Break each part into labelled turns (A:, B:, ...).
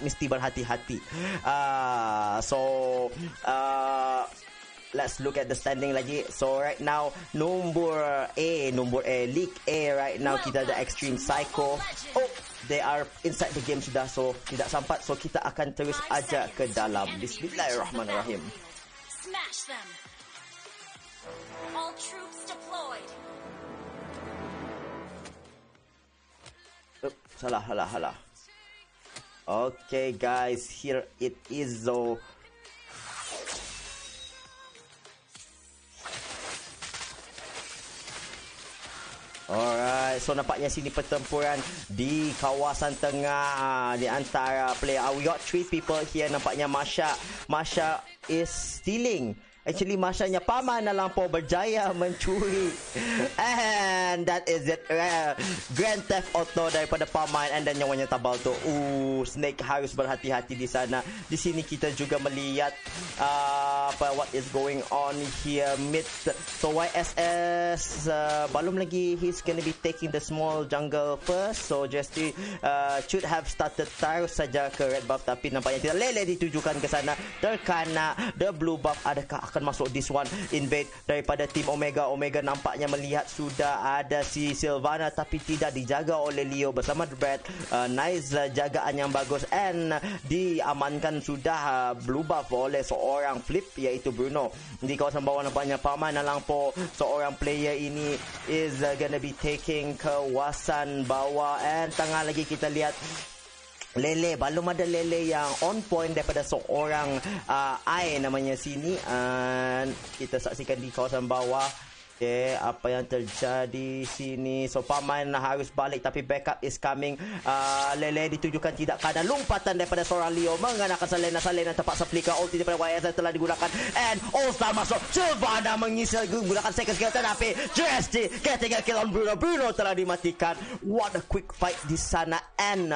A: mesti berhati-hati. Let's look at the standing lagi. So right now nombor A League A right now kita ada Extreme Psycho. Oh, they are inside the game sudah, so tidak sampat. So kita akan terus ajak ke dalam. Bismillahirrahmanirrahim.
B: Smash them. All troops deployed.
A: Salah. Okay guys, here it is though. Alright, so nampaknya sini pertempuran di kawasan tengah di antara player. We got 3 people here. Nampaknya Masha is stealing. Actually, Mashanya paman na lang po berjaya mencuri. And that is it. Grand Theft Auto daripada paman. And then nyawanya tabal tu. Snake harus berhati-hati di sana. Di sini kita juga melihat what is going on here mid. So YSS belum lagi. He's gonna be taking the small jungle first. So Jesty should have started terus saja ke red buff. Tapi nampaknya tidak. Lele ditujukan ke sana. Terkana the blue buff. Adakah akan masuk this one invade daripada tim Omega. Omega nampaknya melihat sudah ada si Sylvana tapi tidak dijaga oleh Leo bersama Brad. Nice jagaan yang bagus and diamankan sudah blue buff oleh seorang flip iaitu Bruno. Di kawasan bawah nampaknya paman na lang po seorang player ini is gonna be taking kawasan bawah. And tengah lagi kita lihat Lele, belum ada Lele yang on point daripada seorang I namanya sini. Kita saksikan di kawasan bawah. Okay, apa yang terjadi sini. So paman harus balik tapi backup is coming. Lele ditujukan tidak kanan. Lompatan daripada seorang Leo mengenakan Salena terpaksa flicker. Ulti daripada YSS telah digunakan and All-Star masuk. Sylvana mengisi menggunakan second skill tetapi Dresty getting a kill on Bruno telah dimatikan. What a quick fight di sana and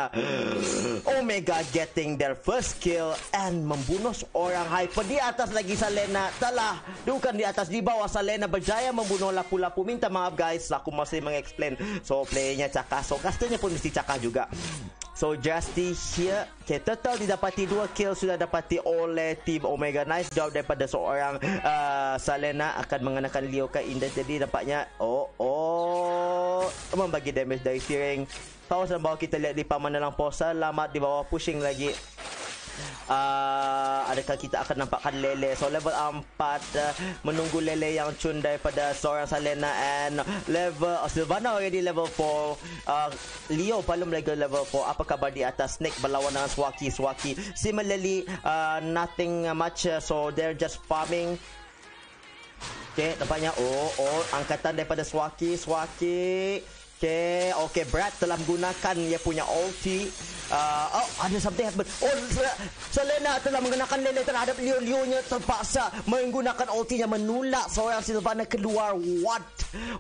A: Omega getting their first kill and membunuh seorang Hyper. Di atas lagi Salena telah bukan di atas, di bawah Salena berjaya membunuh lapu-lapu. Minta maaf guys, aku masih mengexplain. So playernya cakap, so casternya pun mesti cakap juga. So Justy here. Okay, total didapati 2 kill sudah dapati oleh tim Omega. Nice job daripada seorang Salena akan mengenakan Leo ke Indah. Jadi nampaknya membagi damage dari Searing. Kawasan bawah kita lihat di paman dalam pos. Selamat di bawah, pushing lagi. Adakah kita akan nampakkan Lele? So level 4 menunggu Lele yang cun daripada seorang Salena and level Sylvana already level 4. Leo belum lagi level 4. Apa khabar di atas? Snake berlawan dengan Swaki. Similarly nothing much. So they're just farming. Okay, nampaknya angkatan daripada Swaki. Okay, Brad telah menggunakan dia punya ulti. Ada something happen. Selena telah menggunakan Lele terhadap Leo-nya terpaksa menggunakan ultinya menulak seorang Sylvana keluar. What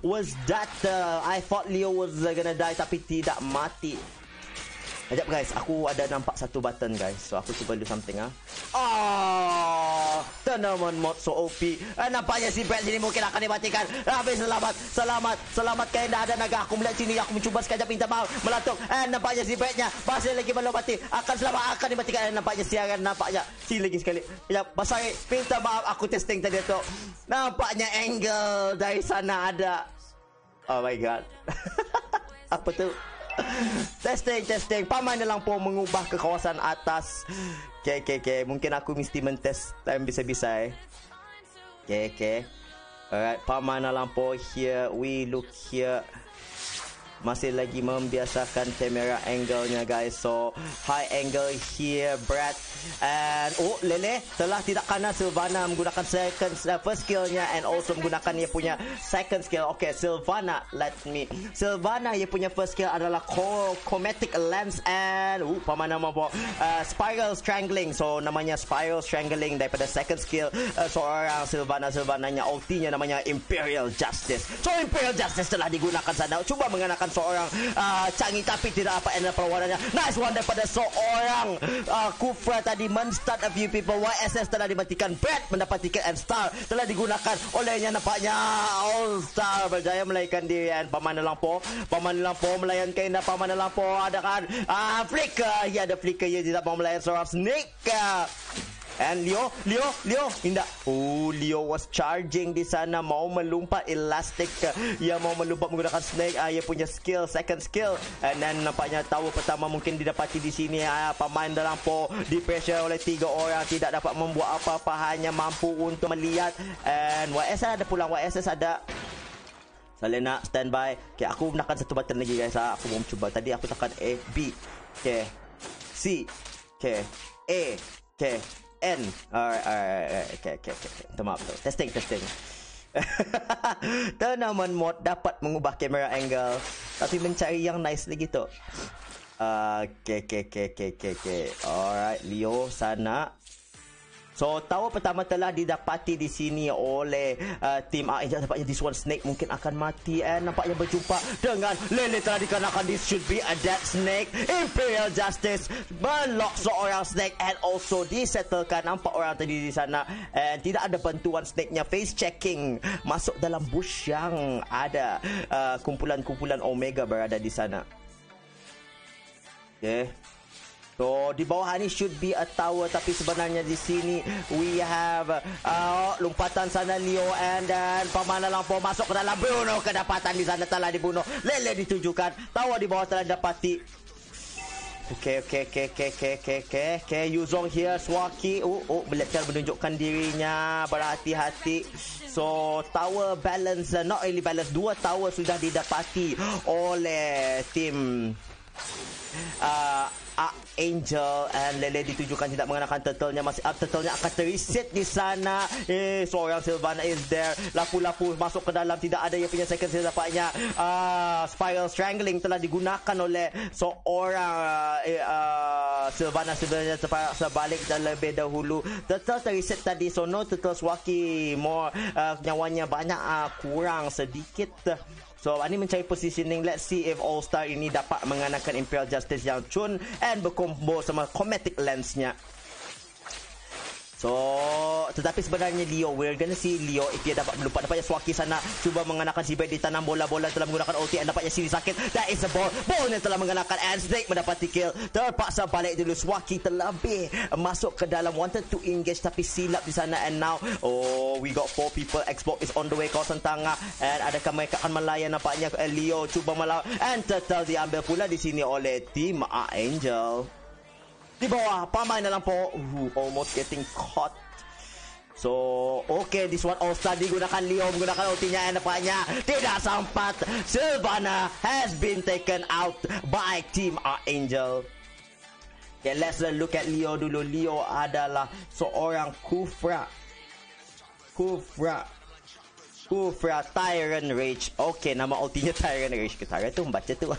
A: was that? I thought Leo was gonna die tapi tidak mati. Sekejap guys, aku ada nampak satu button guys. So aku cuba do something tanaman mod so OP. Nampaknya si Brad sini mungkin akan dimatikan. Habis selamat kain dah ada naga. Aku melihat sini, aku mencuba sekejap minta maaf melatuk. Nampaknya si Bradnya masih lagi belum mati. Akan dimatikan. Nampaknya siaran, nampaknya si lagi sekali. Sekejap, Basari minta maaf, aku testing tadi tu. Nampaknya angle dari sana ada. Oh my god. Apa tu? Testing. Paman lang po mengubah ke kawasan atas. Okay. Mungkin aku mesti mentest time bisa-bisa Okay. Alright, paman lang po here. We look here. Masih lagi membiasakan kamera angle-nya guys. So high angle here Brad and Lele telah tidak kena Sylvana menggunakan first skill-nya and also menggunakan dia punya second skill. Okay, Sylvana dia punya first skill adalah chromatic lens and paman nama po spiral strangling. So namanya spiral strangling daripada second skill seorang Sylvana nya ultinya namanya Imperial Justice. So Imperial Justice telah digunakan sana. Cuba mengenakan menggunakan seorang canggih tapi tidak apa yang perlawanannya. Nice one daripada seorang Kufra tadi men-start a few people. YSS telah dimatikan. Brad mendapat tiket and star telah digunakan olehnya, nampaknya All Star berjaya melahirkan diri. And Paman Lampau melayankan indah. Paman Lampau ada kan flicker. Ya, ada flicker. Ia tidak mau melayan seorang Snake. And Leo indah. Oh, Leo was charging di sana, mau melompat elastic. Ia mau melompat menggunakan Snake. Ia punya skill, second skill. And then nampaknya tower pertama mungkin didapati di sini. Pemain Lampau di pressure oleh 3 orang, tidak dapat membuat apa-apa, hanya mampu untuk melihat. And YSS ada pulang. YSS ada Selena standby. Okay, aku menekan satu button lagi guys. Aku mau cuba. Tadi aku tekan A, B, okay, C, okay, A, okay, N. Alright. Okay. Maaf. Testing. Tanaman mod dapat mengubah kamera angle, tapi mencari yang nice lagi tu. Okay. Alright, Leo sana. So, tower pertama telah didapati di sini oleh tim Angel. Nampaknya this one Snake mungkin akan mati. And nampaknya berjumpa dengan Lele telah dikenakan. This should be a dead Snake. Imperial Justice melock seorang Snake and also disettlekan. Nampak orang tadi di sana. And tidak ada bantuan Snake-nya. Face checking. Masuk dalam bush yang ada kumpulan-kumpulan Omega berada di sana. Okay. So, di bawah ni should be a tower, tapi sebenarnya di sini we have lompatan sana Leo and then Paman Lampau masuk ke dalam. Bruno kedapatan di sana telah dibunuh. Lele ditujukan. Tower di bawah telah didapati. Okay. Yuzong here, Swaki. Blacktail menunjukkan dirinya, berhati-hati. So, tower balance, not really balance. 2 tower sudah didapati oleh tim Angel, and Lele ditujukan tidak mengenakan turtle-nya. Masih turtle-nya akan terreset di sana. Seorang Sylvana is there. Lapu-lapu masuk ke dalam. Tidak ada yang punya second skill. Dapatnya Spiral Strangling telah digunakan oleh seorang Sylvana. Sebenarnya terpaksa balik dan lebih dahulu. Turtle terreset tadi. So no turtle Swaki. More nyawanya banyak kurang sedikit. So, ini mencari positioning. Let's see if All-Star ini dapat mengenakan Imperial Justice yang cun and berkombo sama Chromatic Lens-nya. So, tetapi sebenarnya Leo, we're gonna see Leo if dia dapat melompat. Nampaknya Swaki sana cuba mengenakan si bed, ditanam bola-bola, telah menggunakan ulti, and nampaknya sini sakit. That is a ball. Ballnya telah mengenakan and Snake mendapati kill. Terpaksa balik dulu. Swaki terlebih masuk ke dalam, wanted to engage tapi silap di sana. And now, we got 4 people. Xbox is on the way kawasan tengah. And adakah mereka akan melayan? Nampaknya Leo cuba melawan. And Turtle diambil pula di sini oleh tim Angel. Di bawah Paman Lampau, almost getting caught. So, okay, this one All-Star digunakan. Leo menggunakan ultinya and nampaknya tidak sempat. Sylvana has been taken out by Team Angel. Okay, let's look at Leo dulu. Leo adalah seorang Kufra Tyrant Rage. Okay, nama ultinya Tyrant Rage. Ketara tu membaca tu.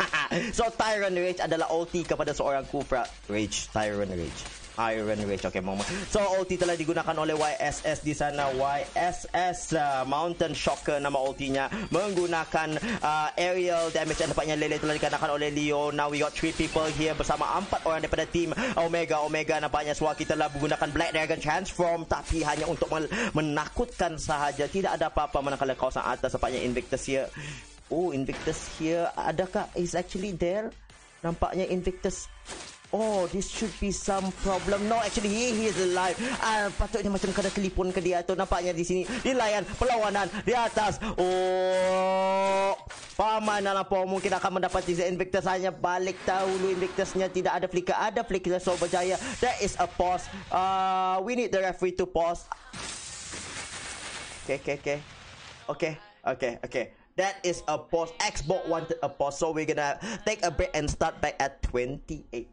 A: So, Tyrant Rage adalah ulti kepada seorang Kufra Rage. Tyrant Rage. Okay, mama. So, ulti telah digunakan oleh YSS di sana. YSS Mountain Shocker nama ultinya. Menggunakan aerial damage. Dan nampaknya Lele telah dikenakan oleh Leo. Now we got 3 people here bersama 4 orang daripada tim Omega. Nampaknya Swaki telah menggunakan Black Dragon Transform, tapi hanya untuk menakutkan sahaja. Tidak ada apa-apa manakala kawasan atas. Nampaknya Invictus here. Invictus here. Adakah is actually there? Nampaknya Invictus. This should be some problem. No, actually he is alive. Patutnya macam kena telefon ke dia tu. Nampaknya di sini dilayan perlawanan di atas. Paman Lampau mungkin akan mendapati Invictus, hanya balik dahulu. Invictusnya tidak ada flicker. Ada flicker, so berjaya. There is a pause. We need the referee to pause. Okay. That is a pause. Xbox wanted a pause, so we're gonna take a break and start back at 28.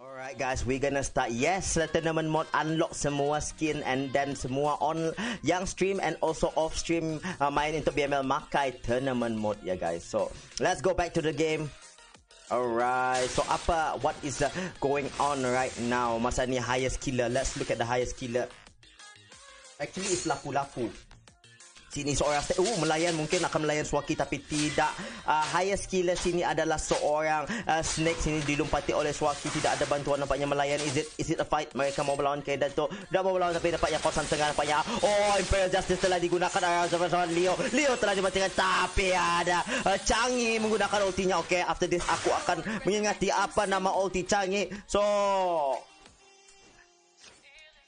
A: Alright guys, we're gonna start. Yes, tournament mode unlock semua skin and then semua on yang stream and also off stream main untuk BML makai tournament mode ya guys. So let's go back to the game. Alright, so what is going on right now? Masa ni highest killer. Let's look at the highest killer. Actually it's lapu-lapu. Sini seorang melayan, mungkin akan melayan Swaki tapi tidak. Highest killer sini adalah seorang Snake. Sini dilompati oleh Swaki, tidak ada bantuan nampaknya melayan. Is it a fight? Mereka mau melawan Kedan tu. Dah mau melawan tapi nampaknya kawasan tengah nampaknya. Oh, Imperial Justice telah digunakan oleh Leo telah dimatikan tapi ada Changi menggunakan ultinya. Okay, after this aku akan mengingati apa nama ulti Changi. So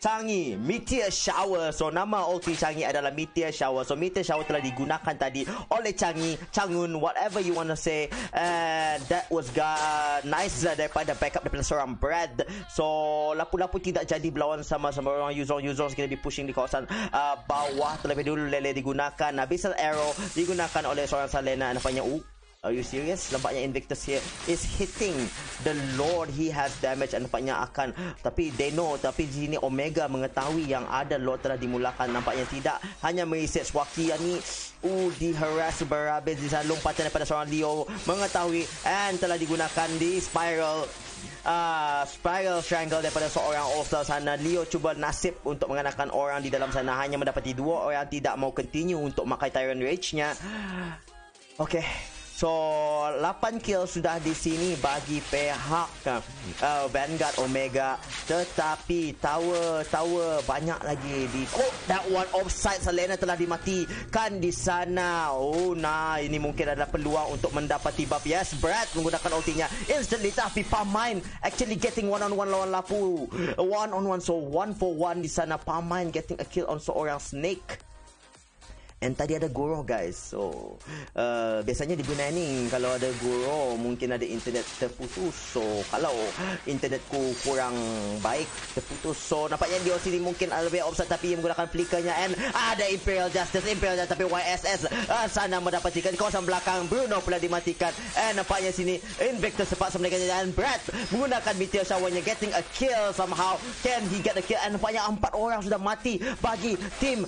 A: Changi, Meteor Shower. So nama ulti Changi adalah Meteor Shower. So Meteor Shower telah digunakan tadi oleh Changi, Changun, whatever you want to say. And that was nice daripada backup daripada seorang Brad. So lapu-lapu tidak jadi berlawan sama orang Yuzong kena be pushing di kawasan bawah. Terlebih dulu Lele digunakan, Abyssal Arrow digunakan oleh seorang Salena. Nampaknya are you serious? Nampaknya Invictus here is hitting the Lord. He has damage. Nampaknya akan. Tapi they know. Tapi di sini Omega mengetahui yang ada Lord telah dimulakan. Nampaknya tidak. Hanya mereset Swaki yang ni. Diharas berhabis. Di sana lompatan daripada seorang Leo. Mengetahui. And telah digunakan di Spiral. Spiral Triangle daripada seorang All-Star sana. Leo cuba nasib untuk mengenakan orang di dalam sana. Hanya mendapati 2 orang tidak mau continue untuk makai Tyrant Rage-nya. Okay. So 8 kill sudah di sini bagi pihak Vanguard Omega. Tetapi tower banyak lagi di that one offside. Selena telah dimatikan di sana. Ini mungkin adalah peluang untuk mendapati buff. Yes, Brad menggunakan ultinya instantly. Tapi Pamain actually getting one-on-one lawan Lapu. One-on-one, so 1-for-1 di sana. Pamain getting a kill on seorang Snake. And tadi ada Goro guys. So biasanya di Brunei ni kalau ada Goro mungkin ada internet terputus. So kalau internetku kurang baik terputus. So nampaknya dia sini mungkin lebih offside tapi ia menggunakan flickernya. And ada Imperial Justice tapi YSS sana mendapatkan kawasan belakang. Bruno pula dimatikan. And nampaknya sini Invictus sempat sebenarnya. Dan Brad menggunakan Meteor Shower-nya getting a kill somehow. Can he get a kill? And nampaknya 4 orang sudah mati bagi tim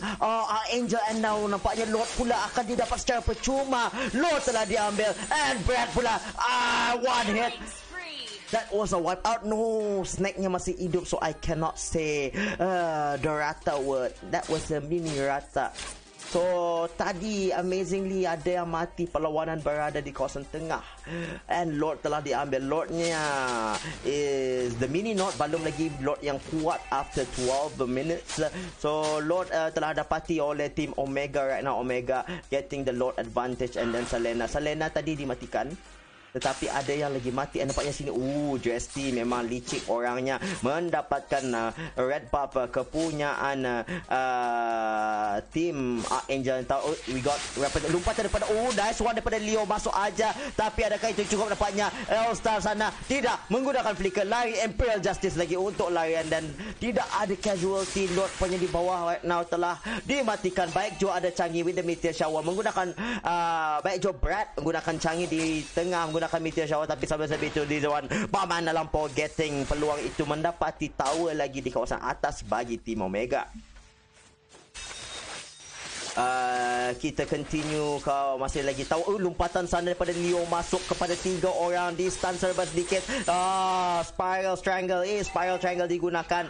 A: Angel. And now nampaknya Lord pula akan didapat secara percuma. Lord telah diambil. And Brad pula one hit. That was a wipe out. No, Snake-nya masih hidup. So I cannot say the rata word. That was a mini rata. So tadi amazingly ada yang mati. Perlawanan berada di kawasan tengah. And Lord telah diambil. Lordnya is the mini Lord. Belum lagi Lord yang kuat after 12 minutes. So Lord telah dapati oleh tim Omega right now. Omega getting the Lord advantage. And then Selena tadi dimatikan. Tetapi ada yang lagi mati. Nampaknya sini JST memang licik orangnya. Mendapatkan red buff kepunyaan tim Angel. We got lompatan daripada nice one daripada Leo masuk aja. Tapi adakah itu cukup? Nampaknya All-Star sana tidak menggunakan flicker. Lari Imperial Justice lagi untuk larian. Dan tidak ada casualty. Lord punya di bawah right now telah dimatikan. Baik Joe ada Changi with the Meteor Shower. Menggunakan baik Joe Brad menggunakan Changi di tengah. Menggunakan Meteor Shower. Tapi sampai itu di Zawan Paman dalam power getting peluang itu mendapati tower lagi di kawasan atas bagi tim Omega. Kita continue. Kau masih lagi tahu lompatan sana daripada Leo masuk kepada 3 orang di stun serba sedikit. Spiral Triangle digunakan.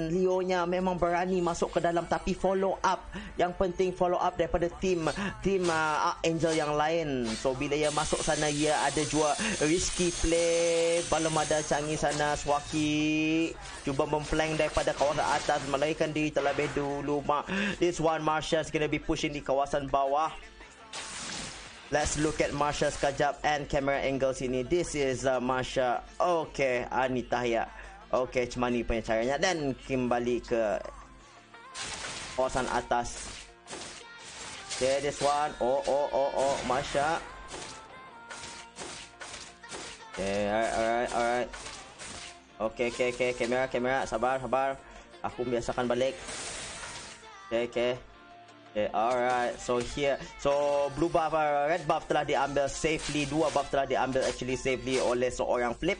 A: Leo nya memang berani masuk ke dalam tapi follow up. Yang penting follow up daripada tim Angel yang lain. So bila ia masuk sana ia ada jua risky play. Belum ada Changi sana. Swaki cuba memflank daripada kawasan atas, melarikan diri terlebih dulu. This one Marshall gonna be pushing di kawasan bawah. Let's look at Marsha sekejap and camera angle sini. This is Marsha. Okay, Anita ya. Okay, macam mana punya caranya. Dan kembali ke kawasan atas. Okay, this one. Marsha. Okay, alright. Okay. Kamera. Sabar. Aku biasakan balik. Okay. Okay, alright. So here, blue buff, red buff telah diambil safely. 2 buff telah diambil actually safely oleh seorang Flip.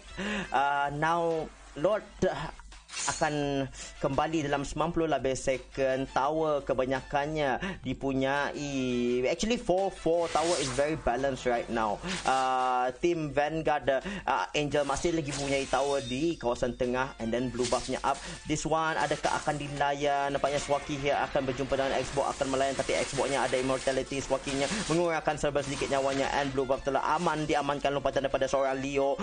A: Now Lord akan kembali dalam 90 lebih second. Tower kebanyakannya dipunyai. Actually 4 tower is very balanced right now. Team Vanguard Angel masih lagi punyai tower di kawasan tengah, and then blue buffnya up. This one adakah akan dilayan? Nampaknya Swaki here akan berjumpa dengan Xbox, akan melayan, tapi Xboxnya ada immortality. Swakinya mengurangkan serba sedikit nyawanya, and blue buff telah diamankan lompatan daripada seorang Leo.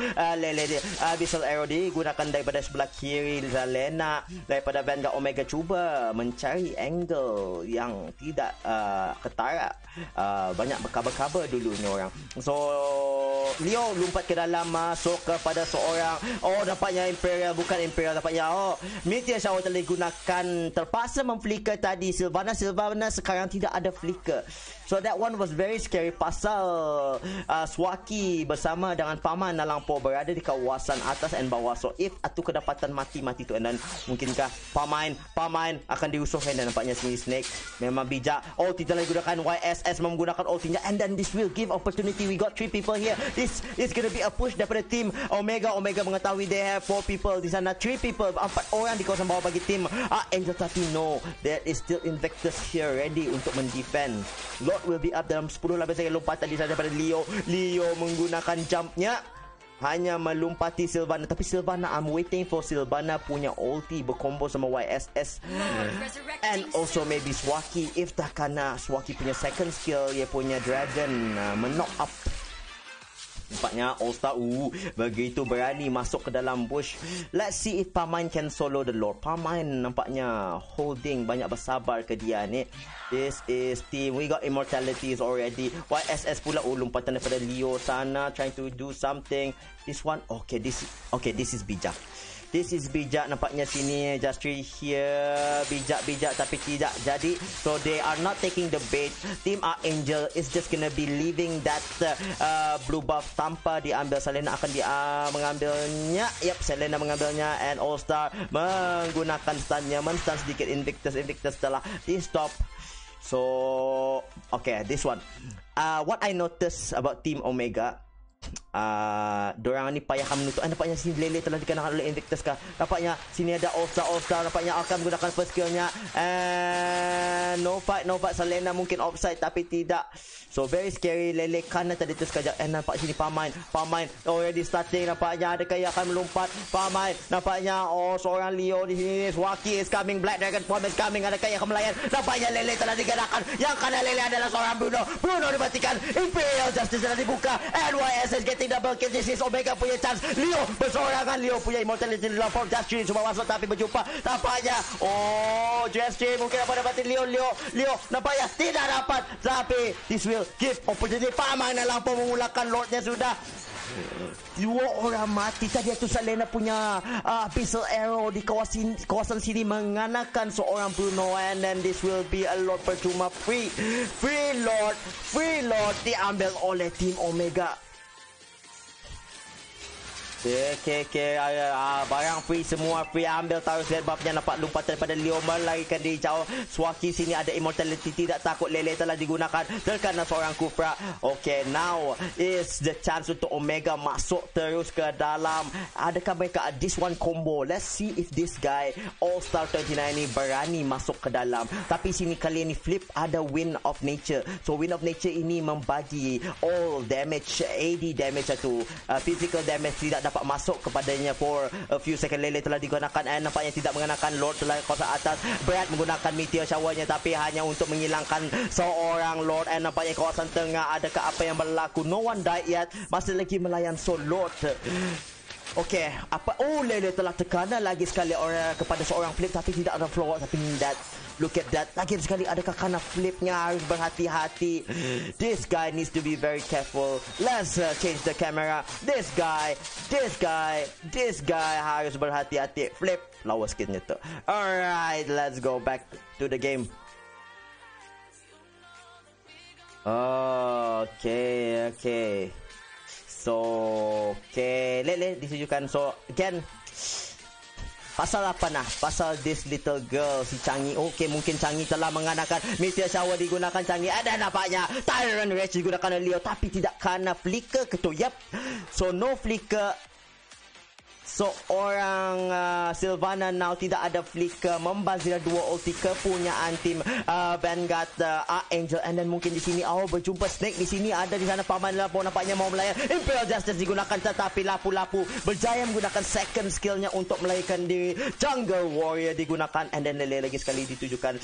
A: Abyssal Arrow digunakan daripada sebelah kiri. Lena daripada Vanguard Omega cuba mencari angle yang tidak ketara. Banyak bercover-cover dulunya orang. So Leo lompat ke dalam, masuk kepada seorang, nampaknya Imperial, bukan Imperial, nampaknya Meteor Shower telah digunakan, terpaksa memflicker tadi. Sylvana sekarang tidak ada flicker. So that one was very scary. Pasal Swaki bersama dengan Paman Nalangpo berada di kawasan atas dan bawah. So if atu kedapatan mati tu, dan mungkinkah Paman akan dirusuhkan, dan nampaknya sini Snake memang bijak. Tidak lagi gunakan YSS, menggunakan ultinya, and then this will give opportunity. We got 3 people here. This is gonna be a push daripada team Omega mengetahui they have 4 people di sana. 3 people, 4 orang di kawasan bawah bagi team Angel, tapi no, there is still Invictus here ready untuk mendefend. Lord will be up dalam 10 lebih second. Lompatan di sana daripada Leo menggunakan jumpnya, hanya melompati Sylvana, tapi Sylvana, I'm waiting for Sylvana punya ulti berkombo sama YSS and also maybe Swaki. If dah kena Swaki punya second skill, dia punya dragon menok up. Nampaknya All-Star begitu berani masuk ke dalam bush. Let's see if Paman can solo the Lord. Paman nampaknya holding, banyak bersabar ke dia ni. This is team. We got immortalities already. YSS pula lompatan daripada Leo sana, trying to do something. This one, this is bijak. This is bijak, nampaknya sini Justry here bijak tapi tidak jadi. So they are not taking the bait. Team Angel is just gonna be leaving that blue buff tanpa diambil. Selena akan mengambilnya. Selena mengambilnya, and All-Star menggunakan stunnya, men-stun sedikit Invictus telah di stop. So this one, what I noticed about Team Omega, dorang ni payahkan menutup. Nampaknya sini Lele telah dikenakan oleh Invictus kah. Nampaknya sini ada All-Star nampaknya akan menggunakan first skillnya, and no fight. Selena mungkin offside tapi tidak. So very scary. Lele kanan tadi tu sekejap, and nampak sini Paman already starting. Nampaknya adakah ia akan melompat. Paman nampaknya seorang Leo di sini. Swaki is coming, Black Dragon Form is coming. Adakah ia akan melayan? Nampaknya Lele telah dikenakan. Yang kanan Lele adalah seorang Bruno dimatikan. Imperial Justice telah dibuka, and YS is getting double kill. This is Omega punya chance. Leo bersorangan. Leo punya immortality dalam form. Justry cuba masuk tapi berjumpa. Nampaknya Justry mungkin dapat dapatin Leo nampaknya tidak dapat, tapi this will give opportunity. Paman Nalangpo mengulangkan Lordnya sudah. 2 orang mati tadi. Itu Selena punya Abyssal Arrow di kawasan sini menganakan seorang Bruno, and then this will be a Lord percuma. Free Lord diambil oleh Team Omega. Okay. Barang free, semua free. Ambil taruh red buffnya. Nampak lompatan daripada Leo melarikan diri jauh. Swaki sini ada immortality, tidak takut. Lele telah digunakan terkena seorang Kufra. Okay, now is the chance untuk Omega masuk terus ke dalam. Adakah mereka this one combo? Let's see if this guy All-Star 29 ni berani masuk ke dalam. Tapi sini kali ini Flip ada Wind of Nature. So Wind of Nature ini membagi all damage, AD damage atau physical damage tidak dapat masuk kepadanya for a few second. Lele telah digunakan, and nampaknya tidak mengenakan. Lord telah kawasan atas. Brad menggunakan Meteor Showernya, tapi hanya untuk menghilangkan seorang Lord, and nampaknya kawasan tengah. Adakah apa yang berlaku? No one died yet. Masih lagi melayan. So Lord, okay, Lele telah tekanan lagi sekali kepada seorang Flip, tapi tidak ada floor. Tapi look at that. Lagi sekali, adakah karena Flipnya harus berhati-hati? This guy needs to be very careful. Let's change the camera. This guy harus berhati-hati. Flip lawa sikitnya tu. Alright, let's go back to the game. Okay. So, Lele ditujukan. So, again, Pasal apa nah? Pasal this little girl, si Changi. Okay, mungkin Changi telah menggunakan meteor shower digunakan Changi. Ada nampaknya Tyrant Rage digunakan oleh Leo. Tapi tidak kena flicker ke tu. Yep. So, no flicker. So, orang Sylvana now tidak ada flicker. Membazir dua ulti kepunyaan tim Vanguard Archangel. And then mungkin di sini berjumpa Snake. Di sini ada di sana Paman Lapu nampaknya mau melayan. Imperial Justice digunakan tetapi Lapu-Lapu berjaya menggunakan second skillnya untuk melahirkan diri. Jungle Warrior digunakan. And then lagi sekali ditujukan.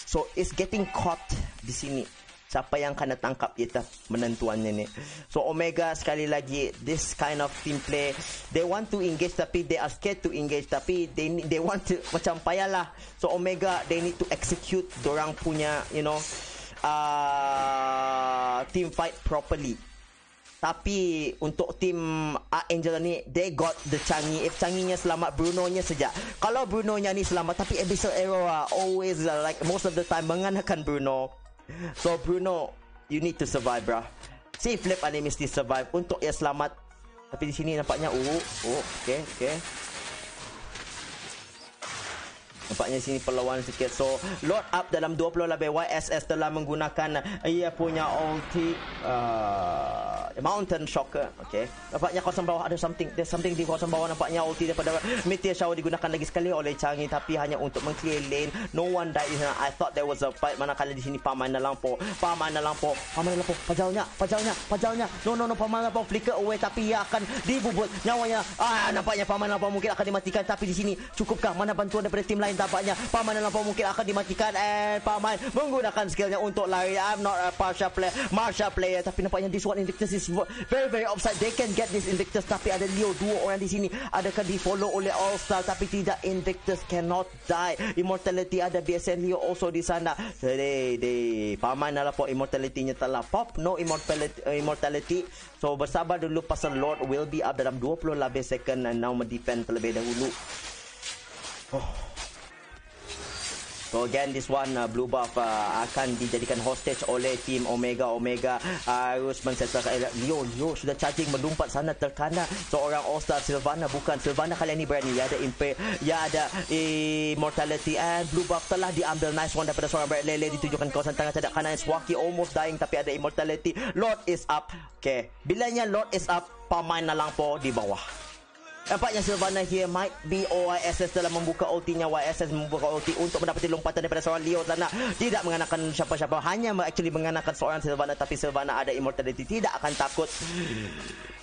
A: So, it's getting caught di sini. Siapa yang kena tangkap kita menentuannya ni. So Omega sekali lagi, this kind of team play, they want to engage tapi they are scared to engage, tapi they want to macam payahlah. So Omega, they need to execute dorang punya team fight properly. Tapi untuk tim Archangel ni, they got the Changi. If Changinya selamat, Bruno-nya sejak. Kalau Bruno-nya ni selamat, tapi Abyssal Arrow always like most of the time menggunakan Bruno. So Bruno, you need to survive, bro. Si Flip ni mesti survive untuk ia selamat. Tapi di sini nampaknya okay. Nampaknya sini perlawanan sikit. So load up dalam 20 lebih. YSS telah menggunakan ia punya ulti Mountain Shocker. Okay. Nampaknya kawasan bawah ada something. There's something di kawasan bawah. Nampaknya ulti daripada Meteor Shower digunakan lagi sekali oleh Changi. Tapi hanya untuk meng-clear lane. No one died in here. I thought there was a fight. Manakala di sini Paman na lampu. Pajalnya. No. Paman lampu flicker away. Tapi ia akan dibubut nyawanya. Nampaknya Paman lampu mungkin akan dimatikan. Tapi di sini cukupkah? Mana bantuan daripada tim lain? Tampaknya Paman dan Lampau mungkin akan dimatikan. And Paman menggunakan skillnya untuk lari. I'm not a Marshall player. Tapi nampaknya this one Invictus is very very offside. They can get this Invictus. Tapi ada Leo, dua orang di sini. Adakah di follow oleh All Star? Tapi tidak, Invictus cannot die. Immortality ada, BSN Leo also di sana. Jadi Paman dan Lampau immortality-nya telah pop. No immortality. So bersabar dulu pasal Lord will be up dalam 20 lebih second. And now mendefend terlebih dahulu. So again, this one blue buff akan dijadikan hostage oleh tim Omega. Harus mensetelkan Leo sudah charging, melompat sana terkena seorang All-Star Sylvana. Bukan Sylvana kali ini berani. Ya ada immortality and blue buff telah diambil. Nice one daripada seorang Brad Lele ditujukan kawasan tengah cadak kanan. Swaki almost dying tapi ada immortality. Lord is up. Okay, bilanya Lord is up, Paman na lang po di bawah. Nampaknya Sylvana here might be YSS dalam membuka ultinya. YSS membuka ulti untuk mendapati lompatan daripada seorang Leo sana. Tidak mengenakan siapa-siapa, hanya actually mengenakan seorang Sylvana. Tapi Sylvana ada immortality, tidak akan takut.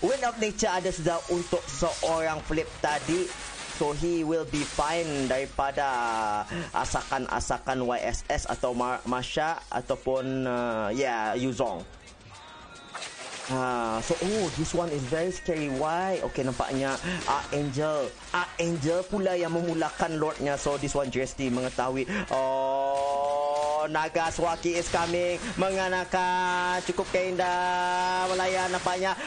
A: Wind of Nature ada sudah untuk seorang Flip tadi. So he will be fine daripada asakan-asakan YSS atau Masha ataupun Yuzong. So this one is very scary. Why? Okay, nampaknya Archangel pula yang memulakan Lordnya. So this one JST mengetahui. Naga Swaki is coming. Mengenakan cukup keindah melayan nampaknya.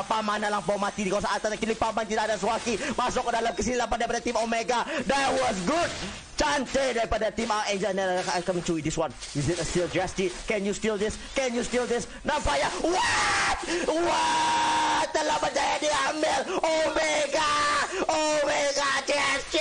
A: Paman dalam pom mati di kawasan atas. Kini Paman tidak ada Swaki. Masuk ke dalam kesilapan daripada tim Omega. That was good. Cantik daripada tim Archangel. Akan mencuri this one. Is it a steal JST? Can you steal this? Nampaknya What? Telah berjaya diambil Omega JST.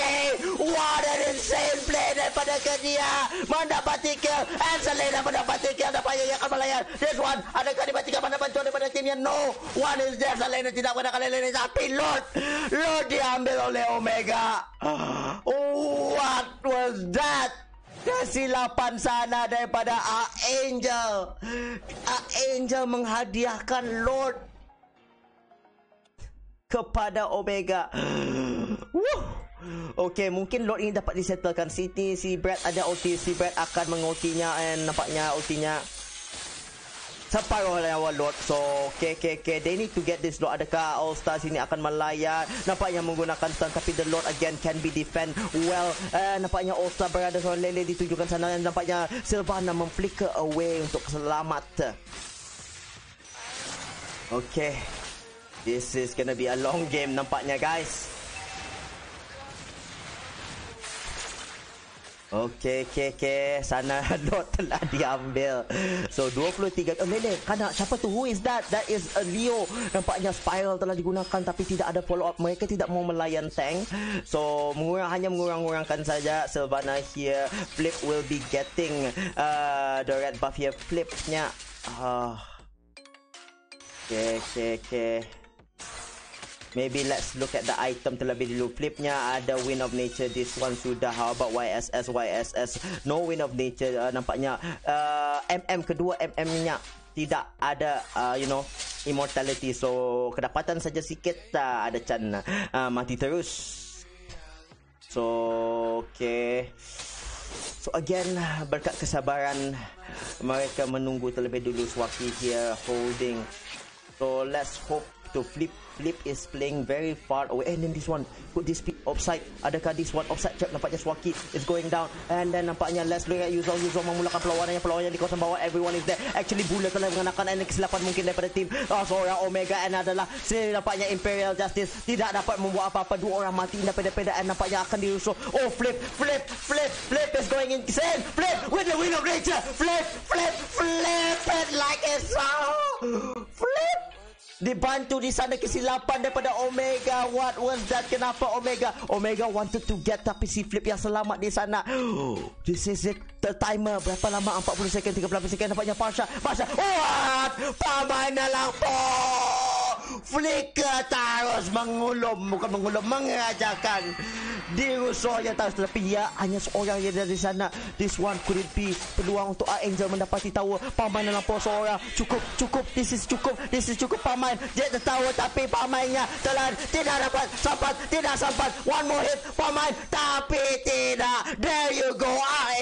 A: What an insane play daripada dia. Mendapati kill. And Selena mendapati kill. Nampaknya ia akan melayan. This one. Adakah dimatikan mana bantuan daripada timnya? No. One is there. Selena tidak menggunakan Selena. Tapi Lord diambil oleh Omega. What was that? Kesilapan sana daripada Archangel menghadiahkan Lord kepada Omega. Okay, mungkin Lord ini dapat disettlekan. Si Brad ada ulti. Si Brad akan mengultinya. And nampaknya ultinya separuh lawan Lord. So okay. They need to get this Lord. Adakah All Stars ini akan melayan? Nampaknya menggunakan stun. Tapi the Lord again can be defend well. Nampaknya All Star berada seorang Lele ditujukan sana. Nampaknya Sylvana memflicker away untuk selamat. Okay, this is gonna be a long game nampaknya, guys. Okay. Sana dot telah diambil. So 23. Lele, kanak siapa tu? Who is that? That is a Leo. Nampaknya spiral telah digunakan tapi tidak ada follow up. Mereka tidak mau melayan tank. So hanya mengurang-urangkan saja. Sylvana here. Flip will be getting the red buff here. Flipnya. Okay. Maybe let's look at the item terlebih dulu. Flipnya ada Wind of Nature. This one sudah. How about YSS? No Wind of Nature. Nampaknya kedua MM-nya tidak ada immortality. So kedapatan saja sikit. Ada Chan mati terus. So okay. So again, berkat kesabaran mereka menunggu terlebih dulu. Swaki here holding. So let's hope to Flip is playing very far away. And then this one, put this offside. Adakah this one offside? Check, nampaknya Swaki is going down. And then nampaknya let's look at Yuzong memulakan perlawanan di kawasan bawah. Everyone is there. Actually Bulat telah mengenakan kesilapan mungkin daripada tim seorang Omega, and adalah nampaknya Imperial Justice tidak dapat membuat apa-apa. Dua orang mati daripada and nampaknya akan dirusuh. Oh, Flip is going insane. Flip with the Wind of Nature. Flip it like it's Flip dibantu di sana kesilapan daripada Omega. What was that? Kenapa Omega wanted to get, tapi si Flip yang selamat di sana. This is it. Timer berapa lama? 40 second, 38 second. Nampaknya Pasha. What? Pamay na lang po. Flicker terus mengajarkan dirusuhnya terus, tapi ya hanya seorang yang dari sana. This one could it be peluang untuk Angel mendapati tahu. Pamain dalam pos seorang. Cukup. This is cukup Pamain. Dia tertawa tapi pamainnya telah tidak sampai. One more hit Pamain tapi tidak. There you go.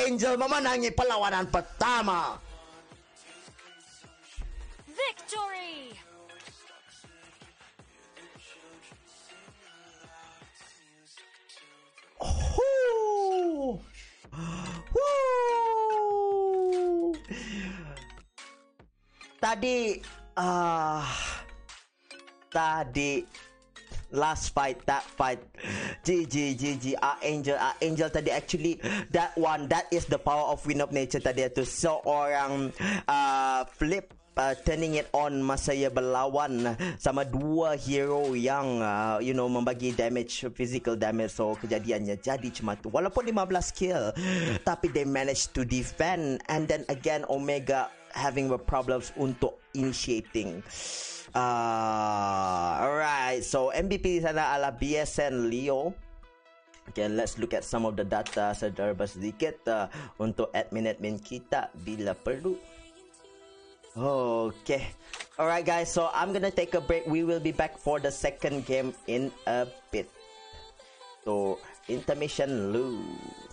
A: Angel memenangi perlawanan pertama.
B: Victory!
A: Tadi last fight, that fight, GG. Angel tadi actually that is the power of Wind of Nature tadi itu. Seorang Flip turning it on masa ia berlawan sama dua hero yang membagi damage, physical damage. So kejadiannya jadi cuma tu. Walaupun 15 kill, tapi they managed to defend. And then again Omega having problems untuk initiating. Alright, so MVP di sana adalah BSN Leo. Okay, let's look at some of the data secara sedikit untuk admin kita bila perlu. Okay. Alright guys, so I'm gonna take a break. We will be back for the second game in a bit. So, intermission loose.